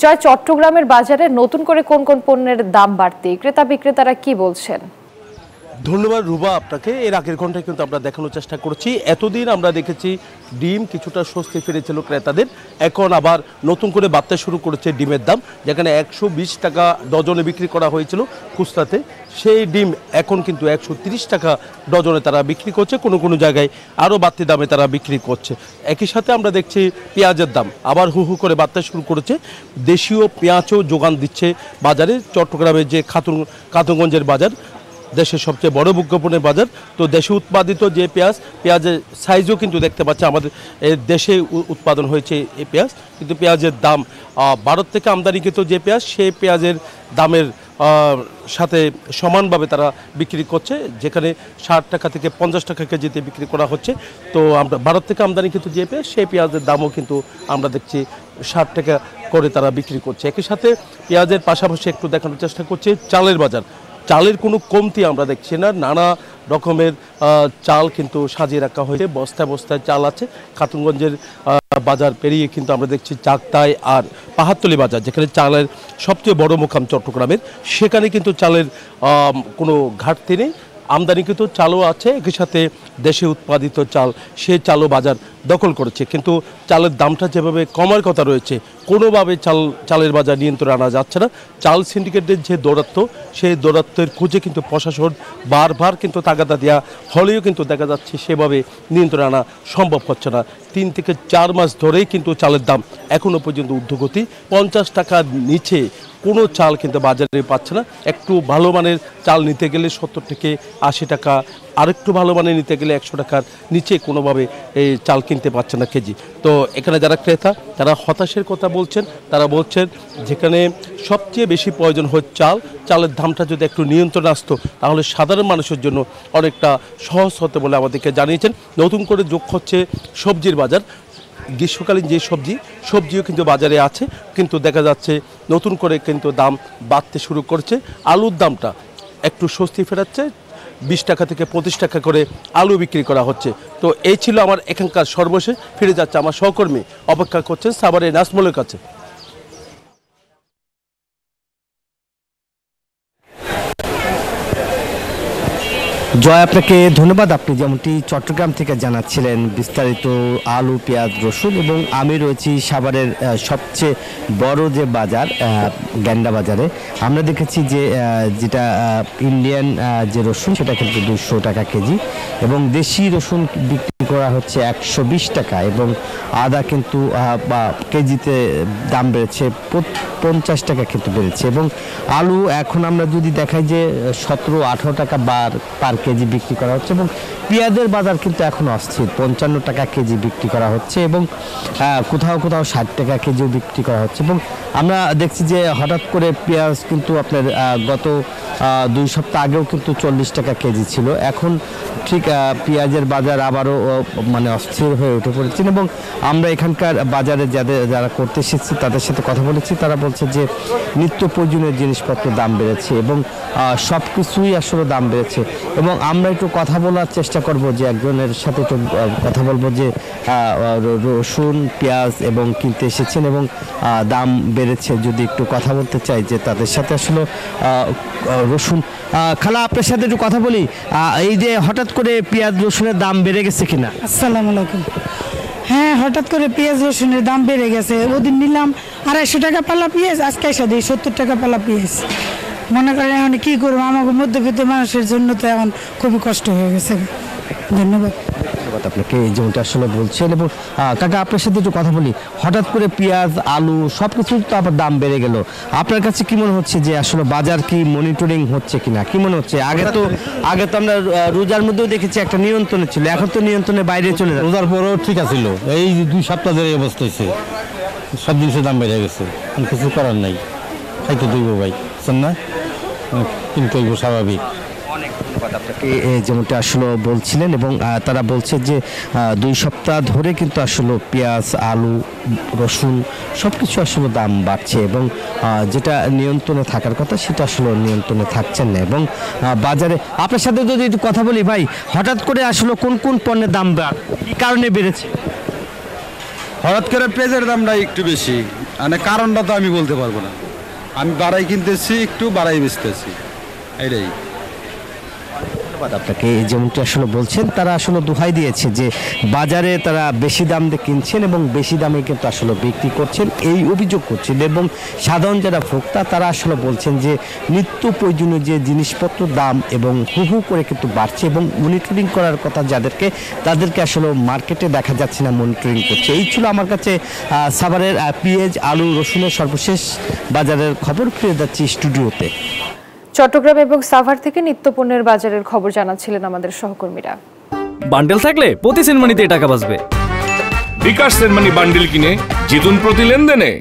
জয়, চট্টগ্রামের বাজারে নতুন করে কোন কোন পণ্যের দাম বাড়তে ক্রেতা বিক্রেতারা কি বলছেন? ধন্যবাদ রুবা আপনাকে। এর আগের ঘন্টায় কিন্তু আমরা দেখানোর চেষ্টা করছি। এতদিন আমরা দেখেছি ডিম কিছুটা স্বস্তি ফিরেছিল ক্রেতাদের, এখন আবার নতুন করে বাড়তে শুরু করেছে ডিমের দাম। যেখানে 120 টাকা ডজনে বিক্রি করা হয়েছিল খুচরাতে, সেই ডিম এখন কিন্তু 130 টাকা ডজনে তারা বিক্রি করছে, কোনো কোনো জায়গায় আরও বাড়তি দামে তারা বিক্রি করছে। একই সাথে আমরা দেখছি পেঁয়াজের দাম আবার হু হু করে বাড়তে শুরু করেছে। দেশীয় পেঁয়াজও যোগান দিচ্ছে বাজারে। চট্টগ্রামের যে খাতুনগঞ্জের বাজার, দেশের সবচেয়ে বড় বিজ্ঞাপনের বাজার, তো দেশে উৎপাদিত যে পেঁয়াজের সাইজও কিন্তু দেখতে পাচ্ছি আমাদের দেশে উৎপাদন হয়েছে এই পেঁয়াজ, কিন্তু পেঁয়াজের দাম ভারত থেকে আমদানিকৃত যে পেঁয়াজ, সেই পেঁয়াজের দামের সাথে সমানভাবে তারা বিক্রি করছে, যেখানে 60 টাকা থেকে 50 টাকা কেজিতে বিক্রি করা হচ্ছে। তো আমরা ভারত থেকে আমদানিকৃত যে পেঁয়াজ, সেই পেঁয়াজের দামও কিন্তু আমরা দেখছি 60 টাকা করে তারা বিক্রি করছে। একই সাথে পেঁয়াজের পাশাপাশি একটু দেখানোর চেষ্টা করছে চালের বাজার। চালের কোনো কমতি আমরা দেখছি না, নানা রকমের চাল কিন্তু সাজিয়ে রাখা হয়েছে, বস্তায় বস্তায় চাল আছে। খাতুনগঞ্জের বাজার পেরিয়ে কিন্তু আমরা দেখছি চাকতাই আর পাহাড়তলি বাজার, যেখানে চালের সবচেয়ে বড় মোকাম চট্টগ্রামের, সেখানে কিন্তু চালের কোনো ঘাটতি নেই। আমদানিকৃত চালও আছে, একই সাথে দেশে উৎপাদিত চাল, সে চালও বাজার দখল করেছে। কিন্তু চালের দামটা যেভাবে কমার কথা রয়েছে, কোনোভাবে চালের বাজার নিয়ন্ত্রণে আনা যাচ্ছে না। চাল সিন্ডিকেটের যে দৌরাত্ম্য, সেই দৌরাত্ম্যের খুঁজে কিন্তু প্রশাসন বারবার কিন্তু তাগাদা দেওয়া হলেও কিন্তু দেখা যাচ্ছে সেভাবে নিয়ন্ত্রণে আনা সম্ভব হচ্ছে না। 3 থেকে 4 মাস ধরেই কিন্তু চালের দাম এখনও পর্যন্ত ঊর্ধ্বগতি। 50 টাকার নিচে কোনো চাল কিন্তু বাজারে পাচ্ছে না। একটু ভালো মানের চাল নিতে গেলে 70 থেকে 80 টাকা, আরেকটু ভালো মানের নিতে গেলে 100 টাকার নিচে কোনোভাবে এই চাল কিনতে পারছে না কেজি। তো এখানে যারা ক্রেতা, তারা হতাশের কথা বলছেন। তারা বলছেন যেখানে সবচেয়ে বেশি প্রয়োজন হচ্ছে চালের দামটা যদি একটু নিয়ন্ত্রণে আসতো, তাহলে সাধারণ মানুষের জন্য অনেকটা সহজ হতে বলে আমাদেরকে জানিয়েছেন। নতুন করে যোগ হচ্ছে সবজির বাজার। গ্রীষ্মকালীন যে সবজিও কিন্তু বাজারে আছে, কিন্তু দেখা যাচ্ছে নতুন করে কিন্তু দাম বাড়তে শুরু করছে। আলুর দামটা একটু স্বস্তি ফেরাচ্ছে, 20 টাকা থেকে 25 টাকা করে আলু বিক্রি করা হচ্ছে। তো এই ছিল আমার এখানকার সর্বশেষ। ফিরে যাচ্ছে আমার সহকর্মী, অপেক্ষা করছেন সাভারের নাজমুলের কাছে। জয়, আপনাকে ধন্যবাদ। আপনি যেমনটি চট্টগ্রাম থেকে জানাচ্ছিলেন বিস্তারিত আলু, পেঁয়াজ, রসুন, এবং আমি রয়েছি সাভারের সবচেয়ে বড় যে বাজার গ্যান্ডা বাজারে। আমরা দেখেছি যে যেটা ইন্ডিয়ান যে রসুন, সেটা কিন্তু 200 টাকা কেজি, এবং দেশি রসুন বিক্রি করা হচ্ছে 120 টাকা, এবং আদা কিন্তু কেজিতে দাম বেড়েছে 50 টাকা কিন্তু বেড়েছে। এবং আলু এখন আমরা যদি দেখাই যে 17-18 টাকা পার কেজি বিক্রি করা হচ্ছে, এবং পেঁয়াজের বাজার কিন্তু এখন অস্থির, 55 টাকা কেজি বিক্রি করা হচ্ছে, এবং কোথাও কোথাও 60 টাকা কেজিও বিক্রি করা হচ্ছে। এবং আমরা দেখছি যে হঠাৎ করে পেঁয়াজ কিন্তু আপনার গত 2 সপ্তাহ আগেও কিন্তু 40 টাকা কেজি ছিল, এখন ঠিক পেঁয়াজের বাজার আবারও মানে অস্থির হয়ে উঠে পড়েছেন। এবং আমরা এখানকার বাজারে যারা করতে এসেছি তাদের সাথে কথা বলেছি, তারা বলছে যে নিত্য প্রয়োজনীয় জিনিসপত্রের দাম বেড়েছে, এবং সব কিছুই আসলে দাম বেড়েছে। এবং আমরা একটু কথা বলার চেষ্টা করব, যে একজনের সাথে একটু কথা বলবো যে রসুন, পেঁয়াজ এবং কিনতে এসেছেন এবং দাম বেড়েছে, যদি একটু কথা বলতে চাই যে তাদের সাথে আসলে রসুন। খালা, আপনার সাথে একটু কথা বলি, এই যে হঠাৎ করে পেঁয়াজ রসুনের দাম বেড়ে গেছে কিনা? আসসালামু আলাইকুম। হ্যাঁ, হঠাৎ করে পেঁয়াজ রসুনের দাম বেড়ে গেছে। ওদিন নিলাম 250 টাকা পাল্লা পেঁয়াজ, আজকে এসে দিই 70 টাকা পাল্লা পেঁয়াজ। মনে করেন এখন কী করবো, আমাকে মধ্যবিত্ত মানুষের জন্য তো এখন খুবই কষ্ট হয়ে গেছে। ধন্যবাদ আপনাকে, যেমনটা আসলে বলছেন। এবং কাকা, আপনার সাথে একটু কথা বলি, হঠাৎ করে পেঁয়াজ, আলু সব কিছু তো আবার দাম বেড়ে গেল, আপনার কাছে কি মনে হচ্ছে যে আসলে বাজার কি মনিটরিং হচ্ছে কিনা, কি মনে হচ্ছে? আগে তো আমরা রোজার মধ্যেও দেখেছি একটা নিয়ন্ত্রণে ছিল, এখন তো নিয়ন্ত্রণের বাইরে চলে যায়। রোজার পরেও ঠিক আছিল, এই 2 সপ্তাহ ধরে এই অবস্থা হয়েছে, সব জিনিসের দাম বেড়ে গেছে, কিছু করার নাই, খাইতে দইব ভাই, বুঝছেন না, কিন্তু স্বাভাবিক। আপনাকে যেমনটা আসলে বলছিলেন, এবং তারা বলছে যে 2 সপ্তাহ ধরে কিন্তু আসলে পেঁয়াজ, আলু, রসুন সব কিছু আসলে দাম বাড়ছে, এবং যেটা নিয়ন্ত্রণে থাকার কথা সেটা আসলে নিয়ন্ত্রণে থাকছেন না। এবং বাজারে আপনার সাথে যদি একটু কথা বলি ভাই, হঠাৎ করে আসলে কোন কোন পণ্যের দাম কী কারণে বেড়েছে? হঠাৎ করে পেঁয়াজের দামটা একটু বেশি, মানে কারণটা তো আমি বলতে পারবো না, আমি বাড়াই কিনতেছি, একটু বাড়াই বেচতেছি, এটাই। ধন্যবাদ আপনাকে। যেমনটি আসলে বলছেন, তারা আসলে দোহাই দিয়েছে যে বাজারে তারা বেশি দাম দিয়ে কিনছেন এবং বেশি দামে কিন্তু আসলে বিক্রি করছেন, এই অভিযোগ করছেন। এবং সাধারণ যারা ভোক্তা তারা আসলে বলছেন যে নিত্য প্রয়োজনীয় যে জিনিসপত্রের দাম এবং হু করে কিন্তু বাড়ছে এবং মনিটরিং করার কথা যাদেরকে, তাদেরকে আসলে মার্কেটে দেখা যাচ্ছে না মনিটরিং করছে। এই ছিল আমার কাছে সাভারের পেঁয়াজ, আলু, রসুনের সর্বশেষ বাজারের খবর। ফিরে যাচ্ছি স্টুডিওতে। চট্টগ্রাম এবং সাভার থেকে নিত্যপণ্যের বাজারের খবর জানাচ্ছিলেন আমাদের সহকর্মীরা। বান্ডেল থাকলে প্রতি সেনমানিতে টাকা বাঁচবে। বিকাশ সেনমানি বান্ডিল কিনে জিতুন প্রতি লেনদেনে।